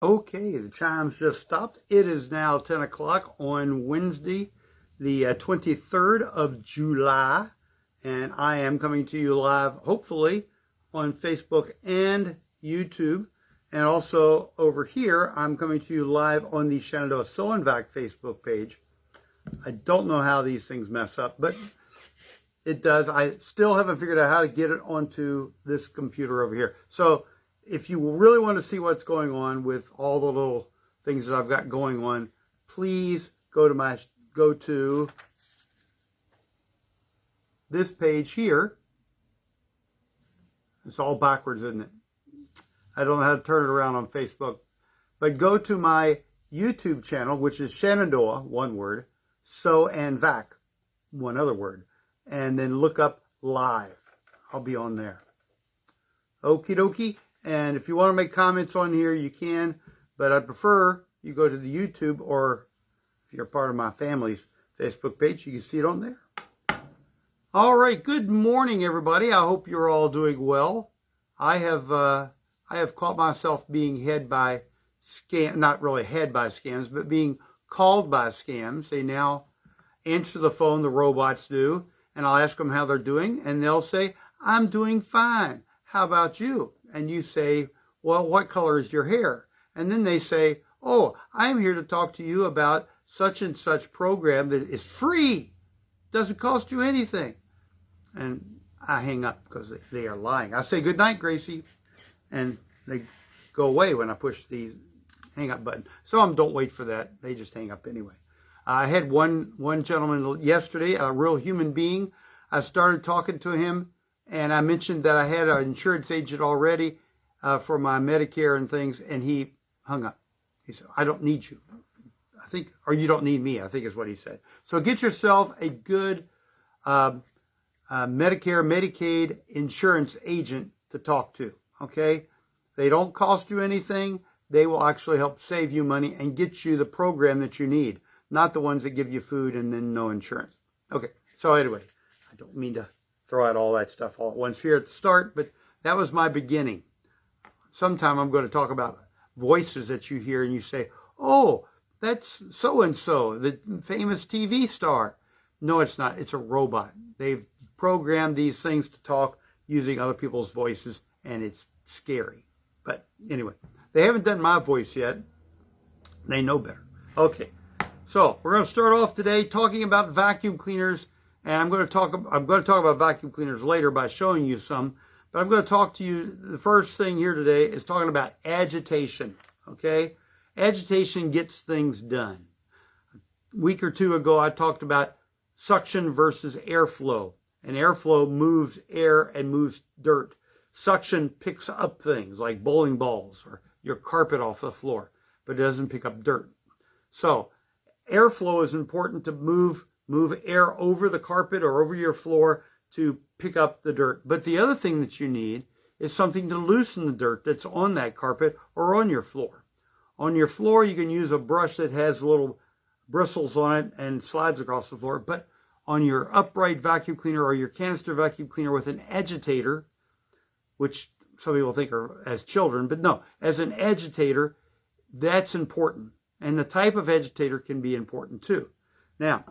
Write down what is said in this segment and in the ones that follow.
Okay, the chimes just stopped. It is now 10 o'clock on Wednesday, the 23rd of July, and I am coming to you live, hopefully, on Facebook and YouTube. And also over here, I'm coming to you live on the Shenandoah Sew and Vac Facebook page. I don't know how these things mess up, but it does. I still haven't figured out how to get it onto this computer over here. So if you really want to see what's going on with all the little things that I've got going on, please go to this page here. It's all backwards, isn't it? I don't know how to turn it around on Facebook. But go to my YouTube channel, which is Shenandoah, one word, Sew and Vac, one other word. And then look up live. I'll be on there. Okie dokie. And if you want to make comments on here, you can. But I prefer you go to the YouTube, or if you're part of my family's Facebook page, you can see it on there. All right. Good morning, everybody. I hope you're all doing well. I have caught myself being head by scam, not really head by scams, but being called by scams. They now answer the phone, the robots do, and I'll ask them how they're doing, and they'll say, "I'm doing fine. How about you?" And you say, "Well, what color is your hair?" And then they say, "Oh, I'm here to talk to you about such and such program that is free. Doesn't cost you anything." And I hang up because they are lying. I say, "Good night, Gracie." And they go away when I push the hang up button. Some of them don't wait for that. They just hang up anyway. I had one gentleman yesterday, a real human being. I started talking to him, and I mentioned that I had an insurance agent already for my Medicare and things, and he hung up. He said, "I don't need you. I think, or you don't need me," I think is what he said. So get yourself a good Medicare, Medicaid insurance agent to talk to, okay? They don't cost you anything. They will actually help save you money and get you the program that you need, not the ones that give you food and then no insurance. Okay, so anyway, I don't mean to throw out all that stuff all at once here at the start, but that was my beginning. Sometime I'm going to talk about voices that you hear and you say, "Oh, that's so-and-so, the famous TV star." No, it's not. It's a robot. They've programmed these things to talk using other people's voices, and it's scary. But anyway, they haven't done my voice yet. They know better. Okay, so we're going to start off today talking about vacuum cleaners, and I'm going to talk about vacuum cleaners later by showing you some. But I'm going to talk to you. The first thing here today is talking about agitation. Okay, agitation gets things done. A week or two ago, I talked about suction versus airflow, and airflow moves air and moves dirt. Suction picks up things like bowling balls or your carpet off the floor, but it doesn't pick up dirt. So airflow is important to move air over the carpet or over your floor to pick up the dirt. But the other thing that you need is something to loosen the dirt that's on that carpet or on your floor. On your floor, you can use a brush that has little bristles on it and slides across the floor. But on your upright vacuum cleaner or your canister vacuum cleaner with an agitator, which some people think are as children, but no, as an agitator, that's important. And the type of agitator can be important too. Now,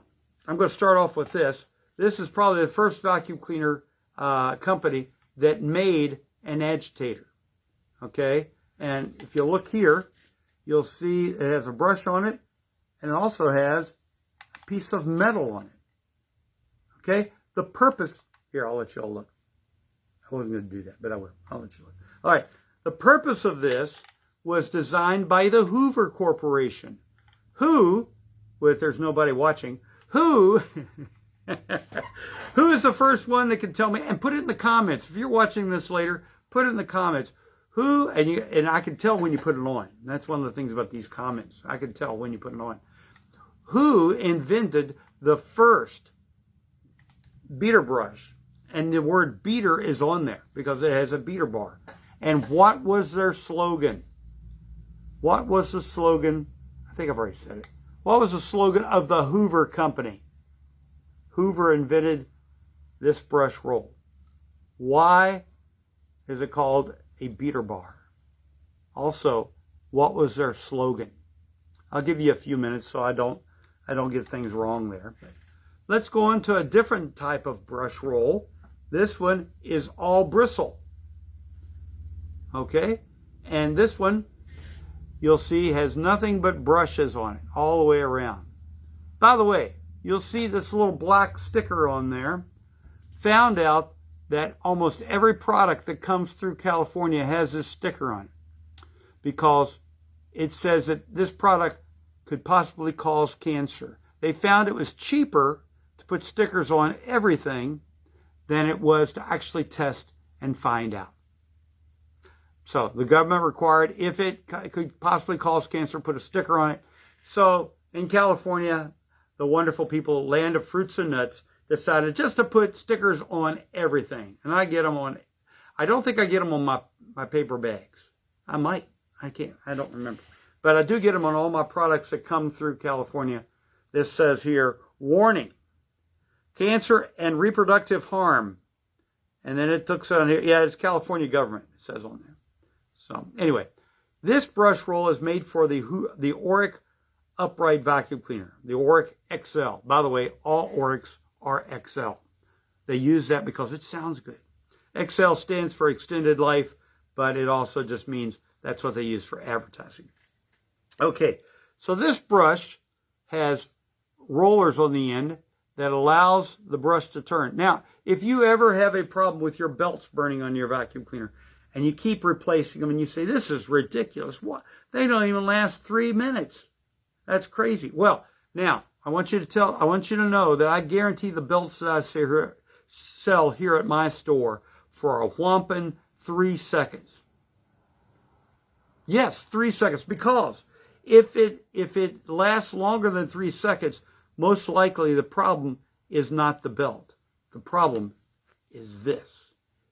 I'm going to start off with this. This is probably the first vacuum cleaner company that made an agitator. Okay? And if you look here, you'll see it has a brush on it, and it also has a piece of metal on it. Okay? The purpose, here, I'll let you all look. I wasn't going to do that, but I will. I'll let you look. All right. The purpose of this was designed by the Hoover Corporation. Who, if there's nobody watching, who is the first one that can tell me, and put it in the comments. If you're watching this later, put it in the comments. Who, and I can tell when you put it on. That's one of the things about these comments. I can tell when you put it on. Who invented the first beater brush? And the word beater is on there because it has a beater bar. And what was their slogan? What was the slogan? I think I've already said it. What was the slogan of the Hoover Company? Hoover invented this brush roll. Why is it called a beater bar? Also, what was their slogan? I'll give you a few minutes so I don't get things wrong there. But let's go on to a different type of brush roll. This one is all bristle. Okay? And this one, you'll see, has nothing but brushes on it all the way around. By the way, you'll see this little black sticker on there. Found out that almost every product that comes through California has this sticker on it because it says that this product could possibly cause cancer. They found it was cheaper to put stickers on everything than it was to actually test and find out. So the government required, if it could possibly cause cancer, put a sticker on it. So in California, the wonderful people, land of fruits and nuts, decided just to put stickers on everything. And I get them on, I don't think I get them on my paper bags. I might. I can't. I don't remember. But I do get them on all my products that come through California. This says here, warning, cancer and reproductive harm. And then it looks on here. Yeah, it's California government, it says on there. So anyway, this brush roll is made for the Oreck upright vacuum cleaner, the Oreck XL. By the way, all Orecks are XL. They use that because it sounds good. XL stands for extended life, but it also just means that's what they use for advertising. Okay, so this brush has rollers on the end that allows the brush to turn. Now, if you ever have a problem with your belts burning on your vacuum cleaner and you keep replacing them and you say, this is ridiculous. What? They don't even last 3 minutes. That's crazy. Well, now, I want you to know that I guarantee the belts that I sell here at my store for a whopping 3 seconds. Yes, 3 seconds, because if it lasts longer than 3 seconds, most likely the problem is not the belt. The problem is this.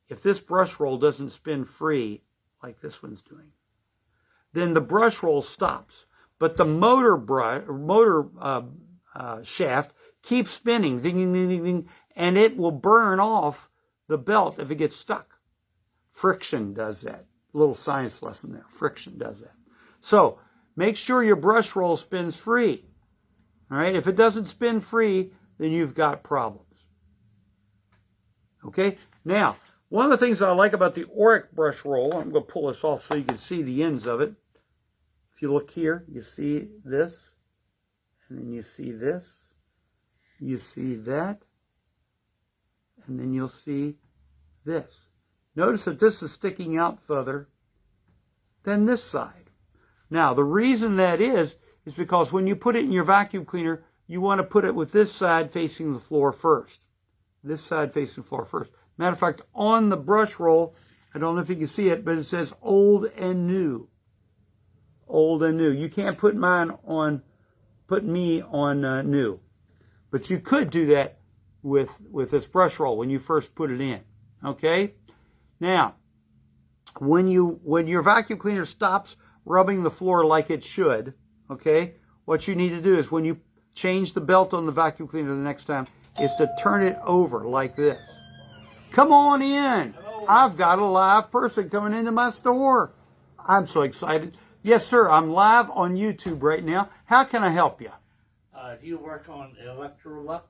If this brush roll doesn't spin free, like this one's doing, then the brush roll stops. But the motor shaft keeps spinning, ding, ding, ding, ding, ding, and it will burn off the belt if it gets stuck. Friction does that. Little science lesson there. Friction does that. So make sure your brush roll spins free. All right. If it doesn't spin free, then you've got problems. Okay. Now, one of the things I like about the Oreck brush roll, I'm going to pull this off so you can see the ends of it. If you look here, you see this, and then you see this, you see that, and then you'll see this. Notice that this is sticking out further than this side. Now, the reason that is because when you put it in your vacuum cleaner, you want to put it with this side facing the floor first. This side facing the floor first. Matter of fact, on the brush roll, I don't know if you can see it, but it says old and new. Old and new. You can't put me on new. But you could do that with this brush roll when you first put it in. Okay? Now, when your vacuum cleaner stops rubbing the floor like it should, okay, what you need to do is when you change the belt on the vacuum cleaner the next time is to turn it over like this. Come on in. Hello. I've got a live person coming into my store. I'm so excited. Yes, sir. I'm live on YouTube right now. How can I help you? Do you work on Electrolux?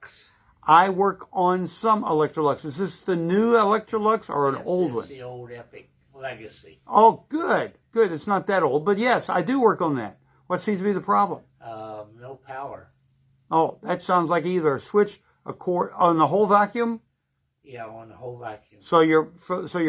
I work on some Electrolux. Is this the new Electrolux or an old one? It's the old Epic Legacy. Oh, good. Good. It's not that old. But yes, I do work on that. What seems to be the problem? No power. Oh, that sounds like either a switch, a cord on the whole vacuum? Yeah, on the whole vacuum. So your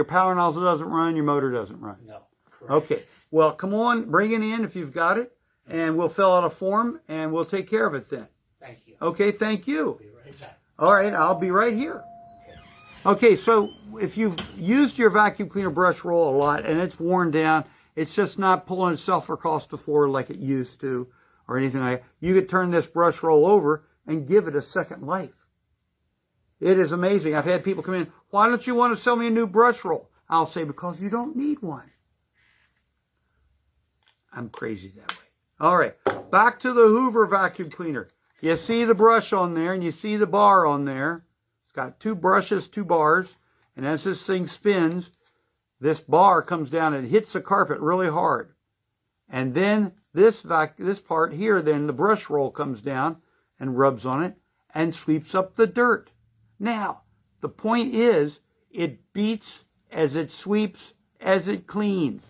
power nozzle doesn't run, your motor doesn't run? No. Correct. Okay. Well, come on, bring it in if you've got it, and we'll fill out a form, and we'll take care of it then. Thank you. Okay, thank you. I'll be right back. All right, I'll be right here. Okay, so if you've used your vacuum cleaner brush roll a lot and it's worn down, it's just not pulling itself across the floor like it used to or anything like that, you could turn this brush roll over and give it a second life. It is amazing. I've had people come in, why don't you want to sell me a new brush roll? I'll say, because you don't need one. I'm crazy that way. All right, back to the Hoover vacuum cleaner. You see the brush on there and you see the bar on there. It's got 2 brushes, 2 bars. And as this thing spins, this bar comes down and hits the carpet really hard. And then this part here, then the brush roll comes down and rubs on it and sweeps up the dirt. Now, the point is, it beats as it sweeps, as it cleans.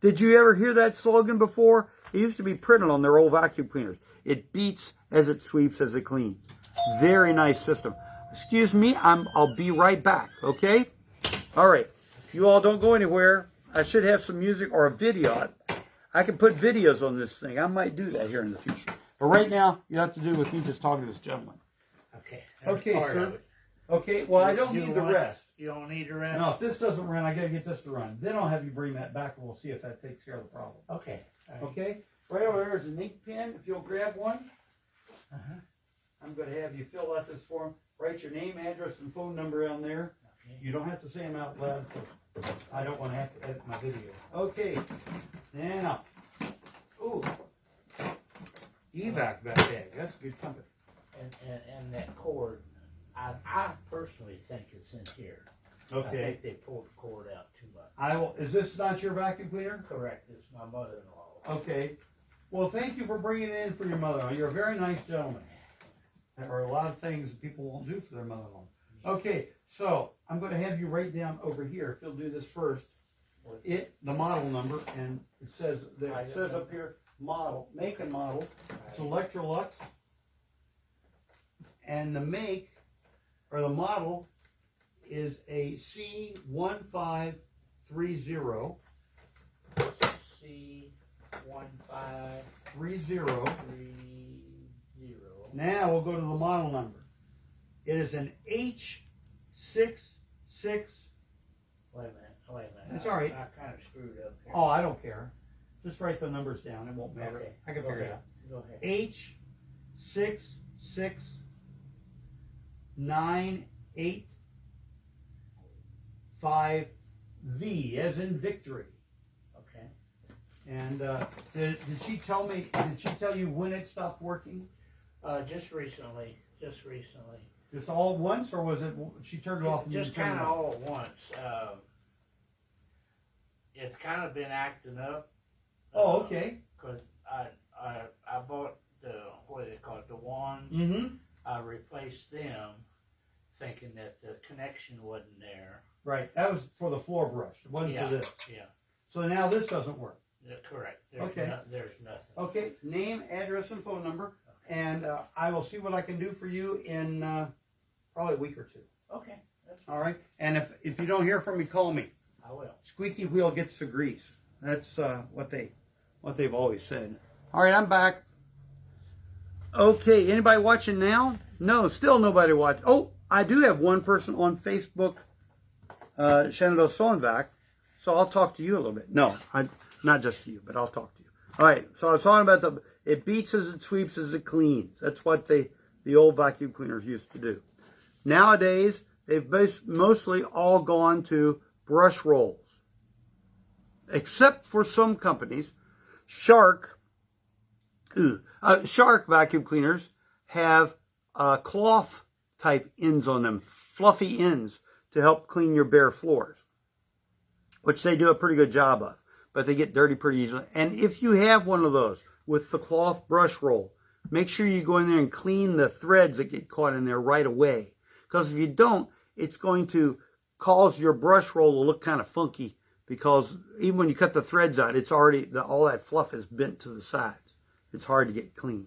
Did you ever hear that slogan before? It used to be printed on their old vacuum cleaners. It beats as it sweeps, as it cleans. Very nice system. Excuse me, I'll be right back, okay? All right, you all don't go anywhere. I should have some music or a video. I can put videos on this thing. I might do that here in the future. But right now, you have to do with me just talking to this gentleman. Okay. Okay, sir. Okay, well, I don't need the rest. You don't need the rest? No, if this doesn't run, I got to get this to run. Then I'll have you bring that back and we'll see if that takes care of the problem. Okay. Right. Okay? Right over there is an ink pen. If you'll grab one. I'm going to have you fill out this form. Write your name, address, and phone number on there. Okay. You don't have to say them out loud because I don't want to have to edit my video. Okay. Now. Ooh. Evac that bag. That's good company. And that cord, I personally think it's in here. Okay. I think they pulled the cord out too much. Is this not your vacuum cleaner? Correct. It's my mother-in-law. Okay. Well, thank you for bringing it in for your mother-in-law. You're a very nice gentleman. There are a lot of things that people won't do for their mother-in-law. Okay, so I'm going to have you write down over here. If you'll do this first, the model number, and it says up here model, make and model. It's Electrolux, and the make or the model is a C1530. C1530. Now we'll go to the model number. It is an H66. Wait a minute. That's all right. I kind of screwed up here. Oh, I don't care. Just write the numbers down. It won't matter. Okay. I can figure it out. Go ahead. H6698V as in victory. Okay. And did she tell you when it stopped working? Just recently. Just all at once, or was it she turned it off? And Just kind of all at once. It's kind of been acting up. Oh, okay. Because I bought what do they call it, the wands. Mm-hmm. I replaced them, thinking that the connection wasn't there. Right. That was for the floor brush. It wasn't for this. Yeah. So now this doesn't work. Correct. Okay. There's nothing. Okay. Name, address, and phone number, and I will see what I can do for you in probably a week or two. Okay. That's All right. And if you don't hear from me, call me. I will. Squeaky wheel gets the grease. That's what they've always said. All right, I'm back. Okay, anybody watching now? No, still nobody watching. Oh, I do have one person on Facebook, Shenandoah Vac, so I'll talk to you a little bit. No, not just to you, but I'll talk to you. All right, so I was talking about it beats as it sweeps as it cleans. That's what the old vacuum cleaners used to do. Nowadays, they've mostly all gone to brush rolls, except for some companies. Shark vacuum cleaners have cloth type ends on them, fluffy ends to help clean your bare floors, which they do a pretty good job of, but they get dirty pretty easily. And if you have one of those with the cloth brush roll, make sure you go in there and clean the threads that get caught in there right away, because if you don't, it's going to cause your brush roll to look kind of funky, because even when you cut the threads out, it's already, all that fluff is bent to the sides. It's hard to get clean.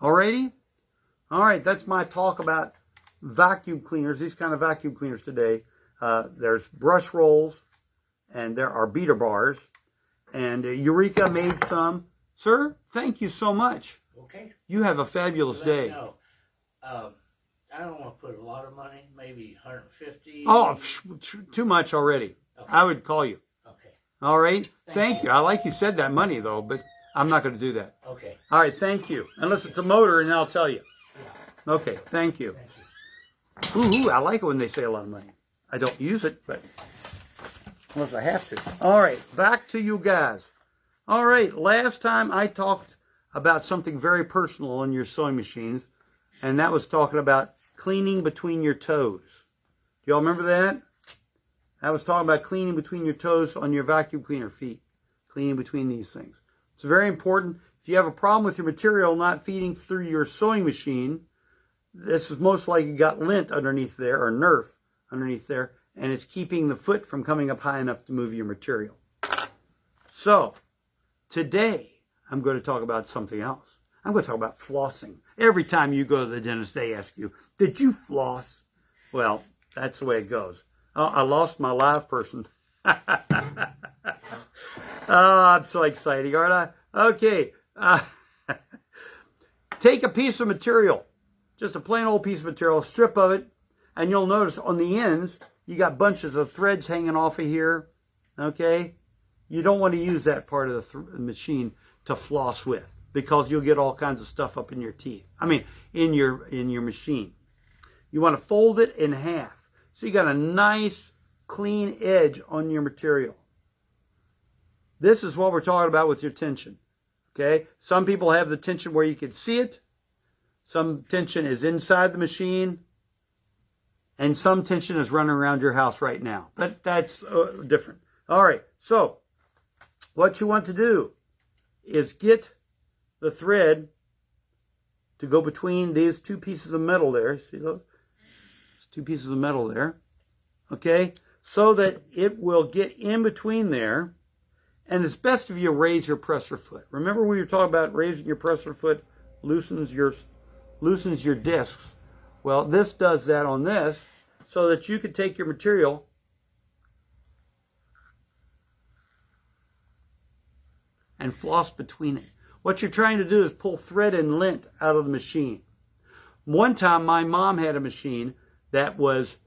Alrighty? All right, that's my talk about vacuum cleaners, these kind of vacuum cleaners today. There's brush rolls, and there are beater bars, and Eureka made some. Sir, thank you so much. Okay. You have a fabulous day. No. I don't want to put a lot of money, maybe 150. Oh, too much already. Okay. I would call you. Okay. All right. Thank you. I like you said that money, though, but I'm not going to do that. Okay. All right. Thank you. Unless it's a motor, and I'll tell you. Yeah. Okay. Thank you. Thank you. Ooh, I like it when they say a lot of money. I don't use it, but unless I have to. All right. Back to you guys. All right. Last time I talked about something very personal on your sewing machines, and that was talking about cleaning between your toes. Do y'all remember that? I was talking about cleaning between your toes on your vacuum cleaner feet. Cleaning between these things. It's very important. If you have a problem with your material not feeding through your sewing machine, this is most likely got lint underneath there, or Nerf underneath there, and it's keeping the foot from coming up high enough to move your material. So, today, I'm going to talk about something else. I'm going to talk about flossing. Every time you go to the dentist, they ask you, did you floss? Well, that's the way it goes. Oh, I lost my live person. Oh, I'm so exciting, aren't I? Okay. Take a piece of material, just a plain old piece of material, strip of it, and you'll notice on the ends, you got bunches of threads hanging off of here, okay? You don't want to use that part of the machine to floss with, because you'll get all kinds of stuff up in your teeth. I mean, in your machine. You want to fold it in half, so you got a nice, clean edge on your material. This is what we're talking about with your tension. Okay, some people have the tension where you can see it. Some tension is inside the machine. And some tension is running around your house right now. But that's different. All right, so what you want to do is get the thread to go between these two pieces of metal there. See those? There's two pieces of metal there. Okay, so that it will get in between there. And it's best if you raise your presser foot. Remember we were talking about raising your presser foot loosens your discs. Well, this does that on this, so that you can take your material and floss between it. What you're trying to do is pull thread and lint out of the machine. One time my mom had a machine that was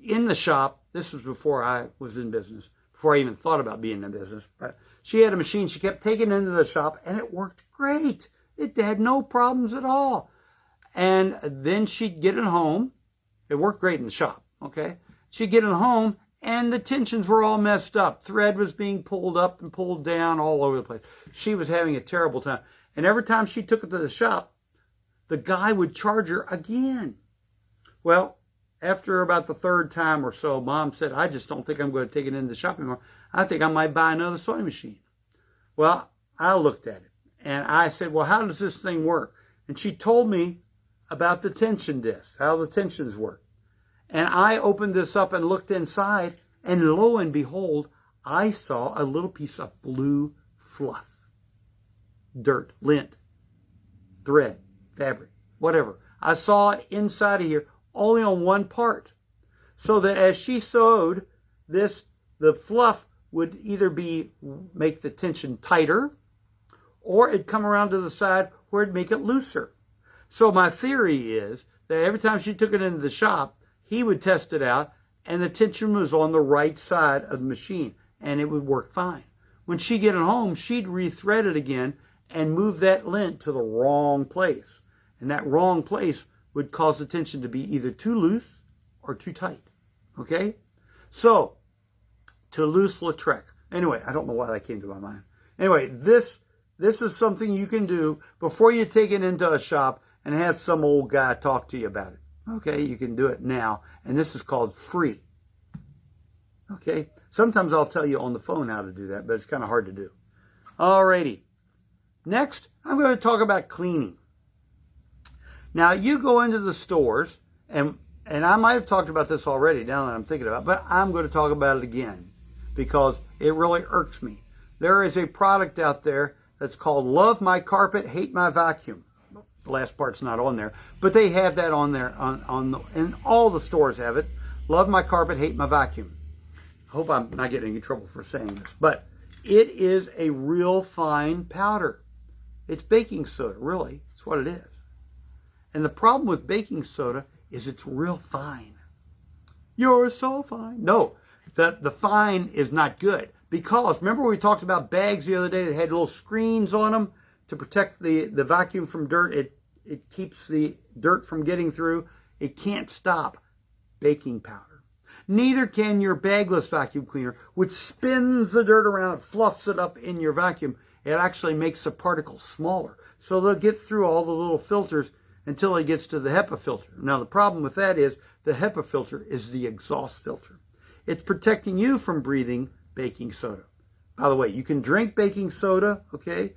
in the shop. This was before I was in business, before I even thought about being in business. But she had a machine she kept taking into the shop, and it worked great. It had no problems at all. And then she'd get it home. It worked great in the shop, okay? She'd get it home, and the tensions were all messed up. Thread was being pulled up and pulled down all over the place. She was having a terrible time. And every time she took it to the shop, the guy would charge her again. Well, after about the third time or so, Mom said, I just don't think I'm going to take it into the shop anymore. I think I might buy another sewing machine. Well, I looked at it, and I said, well, how does this thing work? And she told me about the tension discs, how the tensions work. And I opened this up and looked inside, and lo and behold, I saw a little piece of blue fluff. Dirt, lint, thread, fabric, whatever. I saw it inside of here, only on one part. So that as she sewed this, the fluff would either make the tension tighter, or it'd come around to the side where it'd make it looser. So my theory is that every time she took it into the shop, he would test it out, and the tension was on the right side of the machine, and it would work fine. When she'd get it home, she'd rethread it again and move that lint to the wrong place. And that wrong place would cause the tension to be either too loose or too tight. Okay? So, to Toulouse-Lautrec. Anyway, I don't know why that came to my mind. Anyway, this is something you can do before you take it into a shop and have some old guy talk to you about it. Okay, you can do it now, and this is called free. Okay, sometimes I'll tell you on the phone how to do that, but it's kind of hard to do. Alrighty, next I'm going to talk about cleaning. Now you go into the stores, and I might have talked about this already now that I'm thinking about it, but I'm going to talk about it again because it really irks me. There is a product out there that's called Love My Carpet, Hate My Vacuum. The last part's not on there, but they have that on there, and all the stores have it. Love My Carpet, Hate My Vacuum. I hope I'm not getting in trouble for saying this, but it is a real fine powder. It's baking soda, really. It's what it is. And the problem with baking soda is it's real fine. You're so fine. No, the fine is not good, because remember we talked about bags the other day that had little screens on them to protect the vacuum from dirt. It keeps the dirt from getting through. It can't stop baking powder. Neither can your bagless vacuum cleaner, which spins the dirt around and fluffs it up in your vacuum. It actually makes the particles smaller, so they'll get through all the little filters until it gets to the HEPA filter. Now the problem with that is the HEPA filter is the exhaust filter. It's protecting you from breathing baking soda. By the way, you can drink baking soda, okay?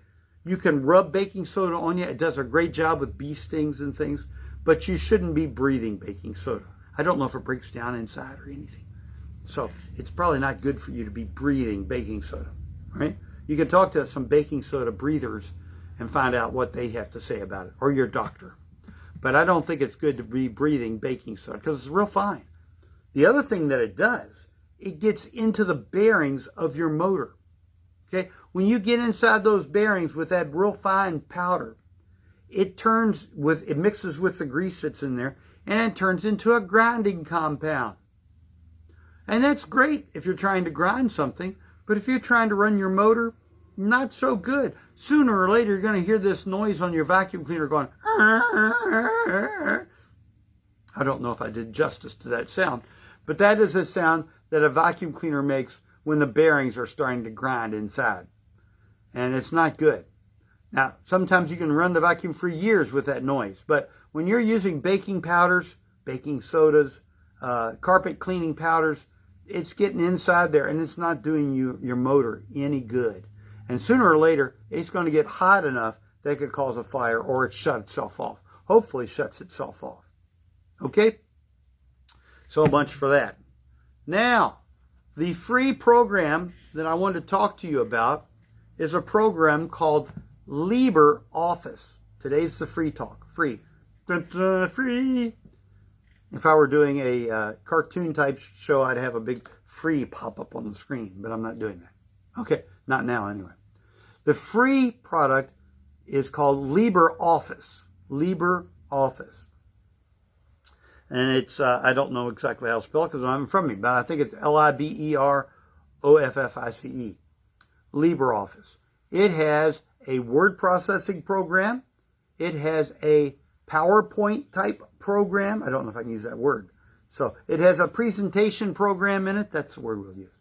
You can rub baking soda on you. It does a great job with bee stings and things, but you shouldn't be breathing baking soda. I don't know if it breaks down inside or anything. So it's probably not good for you to be breathing baking soda, right? You can talk to some baking soda breathers and find out what they have to say about it, or your doctor. But I don't think it's good to be breathing baking soda because it's real fine. The other thing that it does, it gets into the bearings of your motor. Okay, when you get inside those bearings with that real fine powder, it mixes with the grease that's in there, and it turns into a grinding compound. And that's great if you're trying to grind something, but if you're trying to run your motor, not so good. Sooner or later, you're going to hear this noise on your vacuum cleaner going, I don't know if I did justice to that sound, but that is a sound that a vacuum cleaner makes when the bearings are starting to grind inside. And it's not good. Now, sometimes you can run the vacuum for years with that noise, but when you're using baking powders, baking sodas, carpet cleaning powders, it's getting inside there and it's not doing your motor any good. And sooner or later, it's going to get hot enough that it could cause a fire or it shut itself off. Hopefully it shuts itself off. Okay? So much for that. Now, the free program that I wanted to talk to you about is a program called LibreOffice. Today's the free talk. Free. Free. If I were doing a cartoon type show, I'd have a big free pop up on the screen, but I'm not doing that. Okay, not now anyway. The free product is called LibreOffice. LibreOffice. And it's, I don't know exactly how to spell it because it's not in front of me, but I think it's LIBEROFFICE. LibreOffice. It has a word processing program. It has a PowerPoint type program. I don't know if I can use that word. So it has a presentation program in it. That's the word we'll use.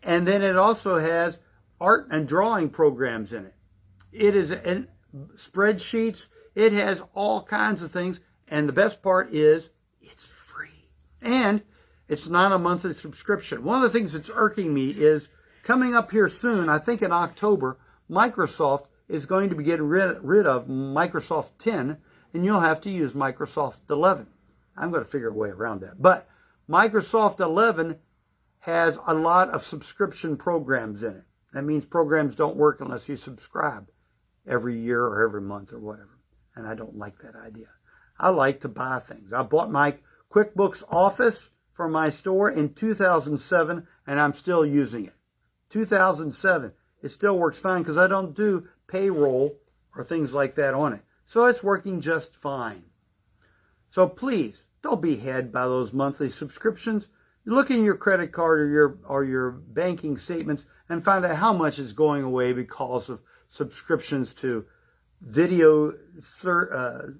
And then it also has art and drawing programs in it. It is in spreadsheets. It has all kinds of things. And the best part is it's free. And it's not a monthly subscription. One of the things that's irking me is coming up here soon, I think in October, Microsoft is going to be getting rid of Microsoft 10, and you'll have to use Microsoft 11. I'm going to figure a way around that. But Microsoft 11 has a lot of subscription programs in it. That means programs don't work unless you subscribe every year or every month or whatever. And I don't like that idea. I like to buy things. I bought my QuickBooks Office for my store in 2007, and I'm still using it. 2007. It still works fine because I don't do payroll or things like that on it. So it's working just fine. So please, don't be had by those monthly subscriptions. Look in your credit card or your banking statements and find out how much is going away because of subscriptions to video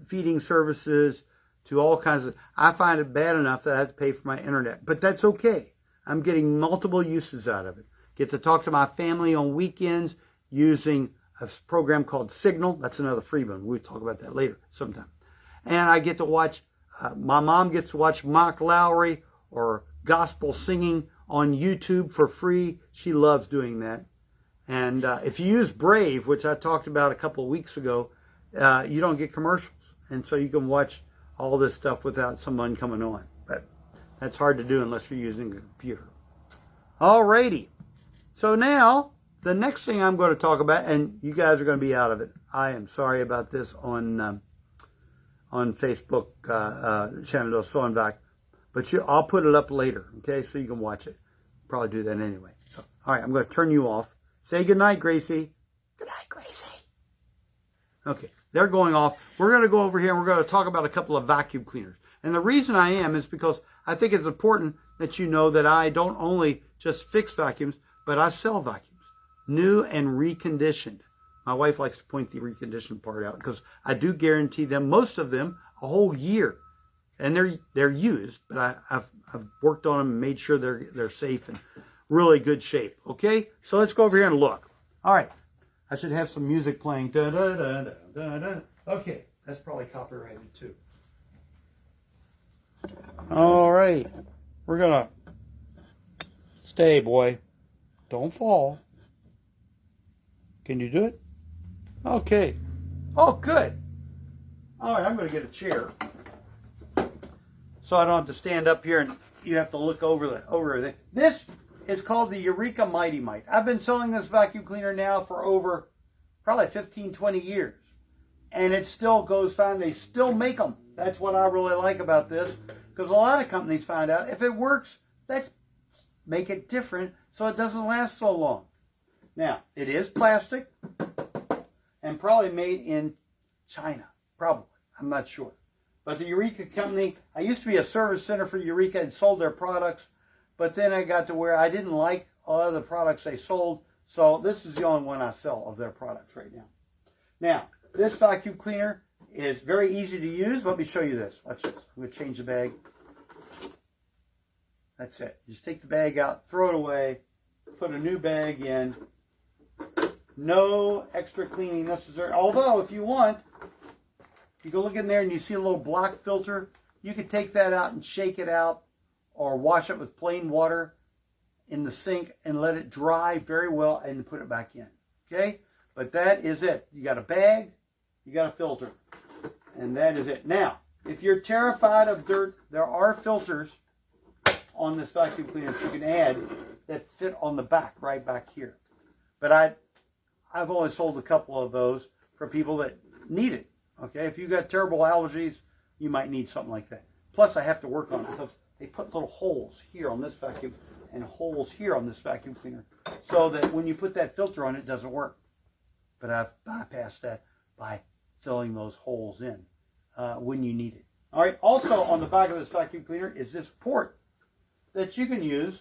feeding services, to all kinds of... I find it bad enough that I have to pay for my internet. But that's okay. I'm getting multiple uses out of it. Get to talk to my family on weekends using a program called Signal. That's another free one. We'll talk about that later sometime. And I get to watch... my mom gets to watch Mark Lowry or gospel singing on YouTube for free. She loves doing that. And if you use Brave, which I talked about a couple of weeks ago, you don't get commercials. And so you can watch all this stuff without someone coming on. But that's hard to do unless you're using a computer. Alrighty. So now, the next thing I'm going to talk about, and you guys are going to be out of it. I am sorry about this on Facebook, Shenandoah Sewing Vac. But I'll put it up later, okay, so you can watch it. Probably do that anyway. So, all right, I'm going to turn you off. Say goodnight, Gracie. Good night, Gracie. Okay, they're going off. We're going to go over here and we're going to talk about a couple of vacuum cleaners. And the reason I am is because I think it's important that you know that I don't only just fix vacuums, but I sell vacuums, new and reconditioned. My wife likes to point the reconditioned part out because I do guarantee them, most of them, a whole year. And they're used, but I've worked on them and made sure they're safe and really good shape. Okay, so let's go over here and look. All right, I should have some music playing. Da, da, da, da, da, da. Okay, that's probably copyrighted too. All right, we're gonna stay, boy. Don't fall. Can you do it? Okay. Oh, good. All right, I'm going to get a chair so I don't have to stand up here and you have to look over everything. This is called the Eureka Mighty Mite. I've been selling this vacuum cleaner now for over probably 15, 20 years. And it still goes fine. They still make them. That's what I really like about this. Because a lot of companies find out if it works, let's make it different so it doesn't last so long. Now, it is plastic and probably made in China. Probably. I'm not sure. But the Eureka company, I used to be a service center for Eureka and sold their products. But then I got to where I didn't like a lot of the products they sold. So this is the only one I sell of their products right now. Now, this vacuum cleaner is very easy to use. Let me show you this. Watch this. I'm going to change the bag. That's it. Just take the bag out, throw it away, put a new bag in. No extra cleaning necessary. Although, if you want, you go look in there and you see a little black filter. You could take that out and shake it out or wash it with plain water in the sink and let it dry very well and put it back in. Okay? But that is it. You got a bag, you got a filter, and that is it. Now, if you're terrified of dirt, there are filters on this vacuum cleaner that you can add that fit on the back, right back here. But I've only sold a couple of those for people that need it. Okay, if you've got terrible allergies, you might need something like that. Plus, I have to work on it because they put little holes here on this vacuum and holes here on this vacuum cleaner so that when you put that filter on, it doesn't work. But I've bypassed that by filling those holes in when you need it. All right, also on the back of this vacuum cleaner is this port that you can use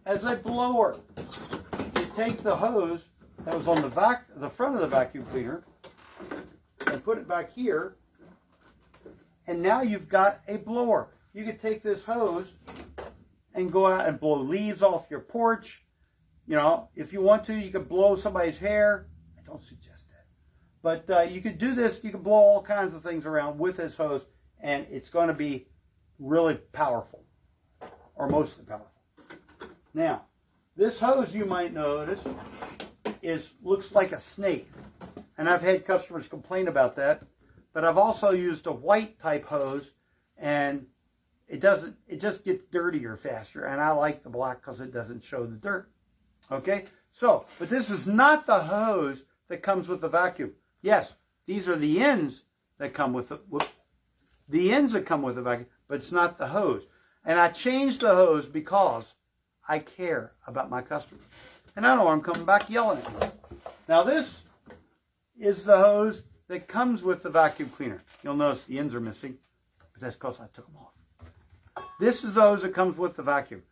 as a blower. You take the hose that was on the front of the vacuum cleaner and put it back here, and now you've got a blower. You could take this hose and go out and blow leaves off your porch. You know, if you want to, you could blow somebody's hair. I don't suggest that. But you could do this. You could blow all kinds of things around with this hose, and it's going to be really powerful, or mostly powerful. Now, this hose, you might notice, looks like a snake. And I've had customers complain about that. But I've also used a white type hose, and it just gets dirtier faster. And I like the black because it doesn't show the dirt. Okay? So, but this is not the hose that comes with the vacuum. Yes, these are the ends that come with the ends that come with the vacuum, but it's not the hose. And I changed the hose because I care about my customers. And I don't want them coming back yelling at me. Now this is the hose that comes with the vacuum cleaner. You'll notice the ends are missing, but that's because I took them off. This is the hose that comes with the vacuum.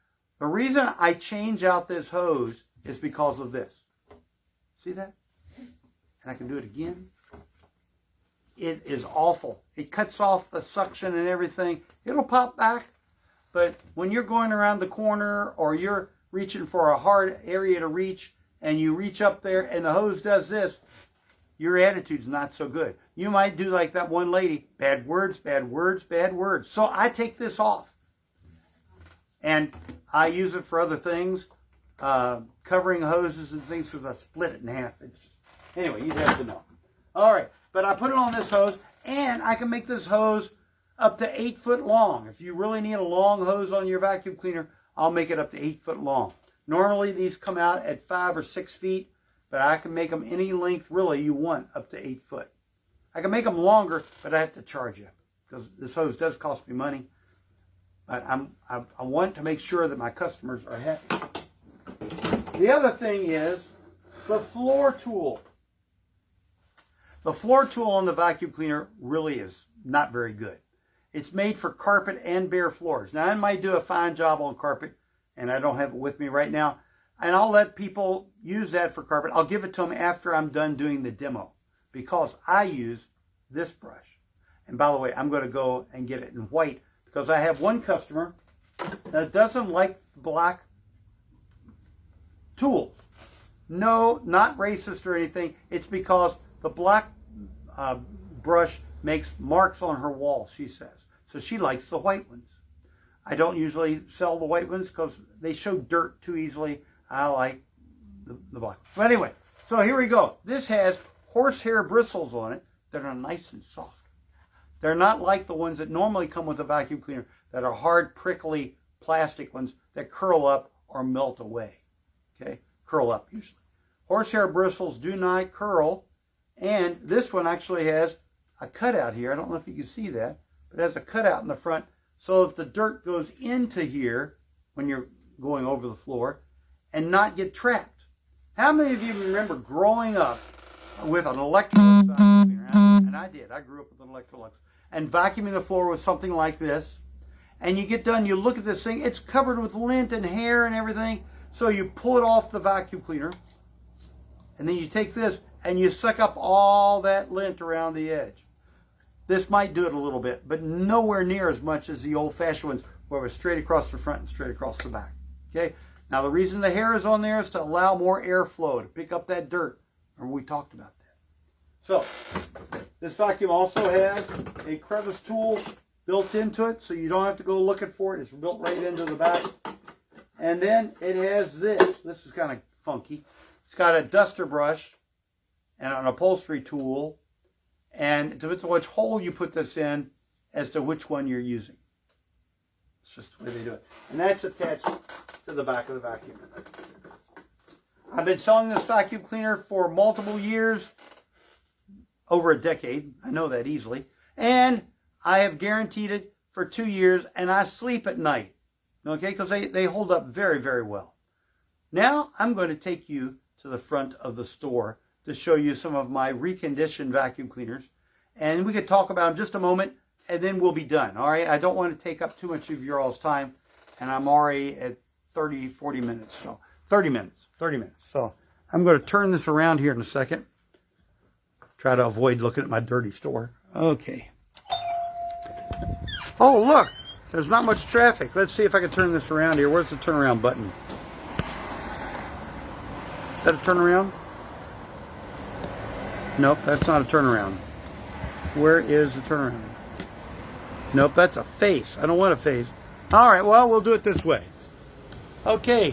The reason I change out this hose is because of this. See that? And I can do it again. It is awful. It cuts off the suction and everything. It'll pop back, but when you're going around the corner or you're reaching for a hard area to reach and you reach up there and the hose does this, your attitude's not so good. You might do like that one lady, bad words, bad words, bad words. So I take this off. And I use it for other things, covering hoses and things, because I split it in half. It's just, anyway, you'd have to know. All right, but I put it on this hose, and I can make this hose up to 8 foot long. If you really need a long hose on your vacuum cleaner, I'll make it up to 8 foot long. Normally, these come out at 5 or 6 feet, but I can make them any length really you want up to 8 foot. I can make them longer, but I have to charge you because this hose does cost me money. But I want to make sure that my customers are happy. The other thing is the floor tool. The floor tool on the vacuum cleaner really is not very good. It's made for carpet and bare floors. Now, I might do a fine job on carpet, and I don't have it with me right now. And I'll let people use that for carpet. I'll give it to them after I'm done doing the demo because I use this brush. And by the way, I'm going to go and get it in white because I have one customer that doesn't like black tools. No, not racist or anything. It's because the black brush makes marks on her wall, she says. So she likes the white ones. I don't usually sell the white ones because they show dirt too easily. I like the black. But anyway, so here we go. This has horsehair bristles on it that are nice and soft. They're not like the ones that normally come with a vacuum cleaner that are hard, prickly plastic ones that curl up or melt away. Okay, curl up usually. Horsehair bristles do not curl, and this one actually has a cutout here. I don't know if you can see that, but it has a cutout in the front so that the dirt goes into here when you're going over the floor and not get trapped. How many of you remember growing up with an Electrolux vacuum cleaner? And I did. I grew up with an Electrolux. And vacuuming the floor with something like this. And you get done, you look at this thing, it's covered with lint and hair and everything. So you pull it off the vacuum cleaner. And then you take this and you suck up all that lint around the edge. This might do it a little bit, but nowhere near as much as the old-fashioned ones where it was straight across the front and straight across the back. Okay? Now the reason the hair is on there is to allow more airflow to pick up that dirt. Remember we talked about that. So, this vacuum also has a crevice tool built into it, so you don't have to go looking for it. It's built right into the back. And then it has this. This is kind of funky. It's got a duster brush and an upholstery tool, and to which hole you put this in as to which one you're using. It's just the way they do it. And that's attached to the back of the vacuum. I've been selling this vacuum cleaner for multiple years, over a decade. I know that easily. And I have guaranteed it for 2 years, and I sleep at night. Okay, because they hold up very, very well. Now I'm going to take you to the front of the store to show you some of my reconditioned vacuum cleaners. And we could talk about them just a moment, and then we'll be done. All right, I don't want to take up too much of your all's time, and I'm already at 30, 40 minutes. So 30 minutes. So I'm going to turn this around here in a second. Try to avoid looking at my dirty store. Okay. Oh, look. There's not much traffic. Let's see if I can turn this around here. Where's the turnaround button? Is that a turnaround? Nope, that's not a turnaround. Where is the turnaround? Nope, that's a face. I don't want a face. All right, well, we'll do it this way. Okay,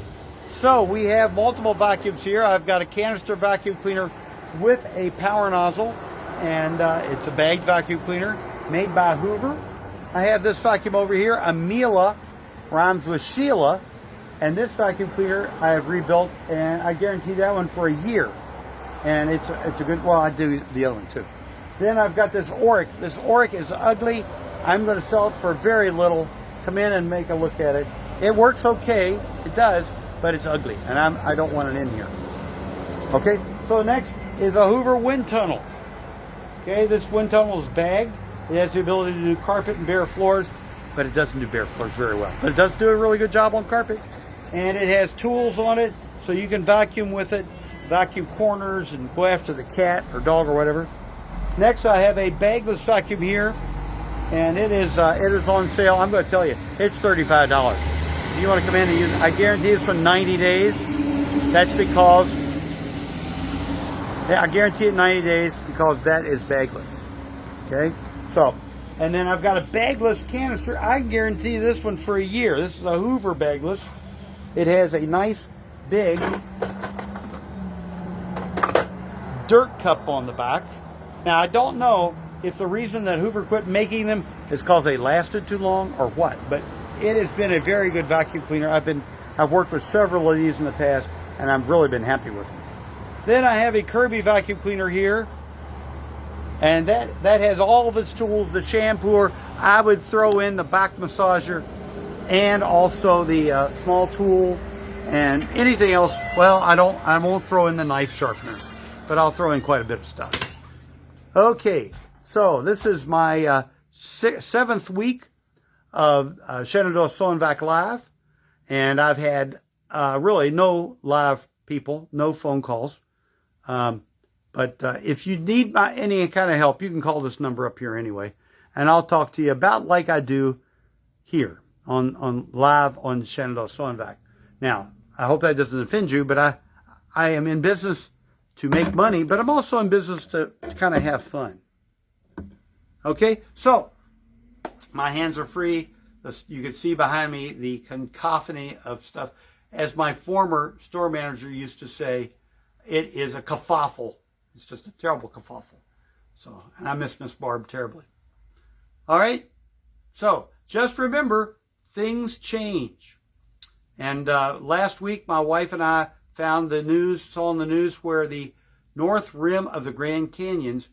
so we have multiple vacuums here. I've got a canister vacuum cleaner with a power nozzle, and it's a bagged vacuum cleaner made by Hoover. I have this vacuum over here, Amelia, rhymes with Sheila, and this vacuum cleaner I have rebuilt, and I guarantee that one for a year. And it's a good, well, I do the other one too. Then I've got this Oric. This Oric is ugly. I'm going to sell it for very little. Come in and make a look at it. It works okay, it does, but it's ugly, and I don't want it in here. Okay, so next is a Hoover wind tunnel. Okay, this wind tunnel is bagged. It has the ability to do carpet and bare floors, but it doesn't do bare floors very well. But it does do a really good job on carpet. And it has tools on it, so you can vacuum with it, vacuum corners and go after the cat or dog or whatever. Next, I have a bagless vacuum here, and it is on sale. I'm going to tell you, it's $35. If you want to come in and use it, I guarantee it's for 90 days. That's because I guarantee it 90 days because that is bagless. Okay, so, and then I've got a bagless canister. I guarantee this one for a year. This is a Hoover bagless. It has a nice big dirt cup on the back. Now I don't know if the reason that Hoover quit making them is because they lasted too long or what, but it has been a very good vacuum cleaner. I've worked with several of these in the past, and I've really been happy with them. Then I have a Kirby vacuum cleaner here, and that has all of its tools. The shampooer, I would throw in the back massager, and also the small tool, and anything else. Well, I won't throw in the knife sharpener, but I'll throw in quite a bit of stuff. Okay, so this is my 7th week of Shenandoah Sew and Vac Live, and I've had really no live people, no phone calls. But if you need any kind of help, you can call this number up here anyway, and I'll talk to you about like I do here on live on Shenandoah Sew and Vac. Now, I hope that doesn't offend you, but I am in business to make money, but I'm also in business to kind of have fun. Okay, so my hands are free. You can see behind me the cacophony of stuff. As my former store manager used to say, it is a kerfuffle It's just a terrible kerfuffle. So, and I miss Miss Barb terribly. All right. So just remember, things change. And last week, my wife and I saw in the news where the north rim of the Grand Canyon's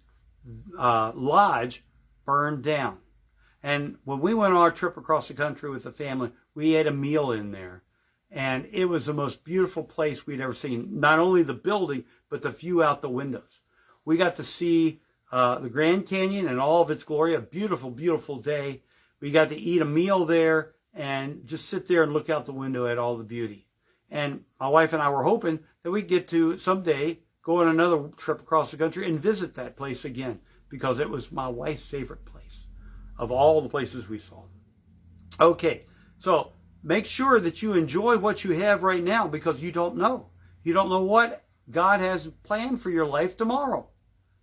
lodge burned down. And when we went on our trip across the country with the family, we ate a meal in there. And it was the most beautiful place we'd ever seen. Not only the building, but the view out the windows. We got to see the Grand Canyon in all of its glory. A beautiful, beautiful day. We got to eat a meal there and just sit there and look out the window at all the beauty. And my wife and I were hoping that we'd get to someday go on another trip across the country and visit that place again, because it was my wife's favorite place of all the places we saw. Okay, so make sure that you enjoy what you have right now, because you don't know. You don't know what God has planned for your life tomorrow.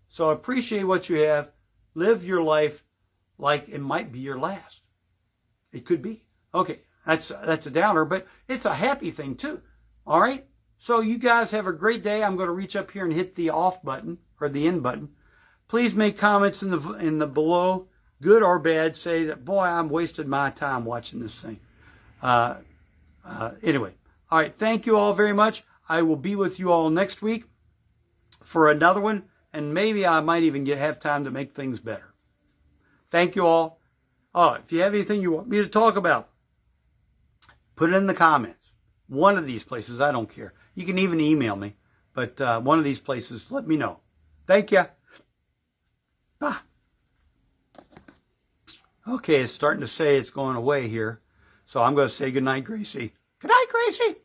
So appreciate what you have. Live your life like it might be your last. It could be. Okay, that's a downer, but it's a happy thing too. All right? So you guys have a great day. I'm going to reach up here and hit the off button, or the end button. Please make comments in the below, good or bad. Say that, boy, I'm wasting my time watching this thing. Anyway, all right. Thank you all very much. I will be with you all next week for another one, and maybe I might even have time to make things better. Thank you all. Oh, if you have anything you want me to talk about, put it in the comments. One of these places, I don't care. You can even email me, but one of these places, let me know. Thank you. Bye. Okay, it's starting to say it's going away here. So I'm going to say goodnight, Gracie. Good night, Gracie.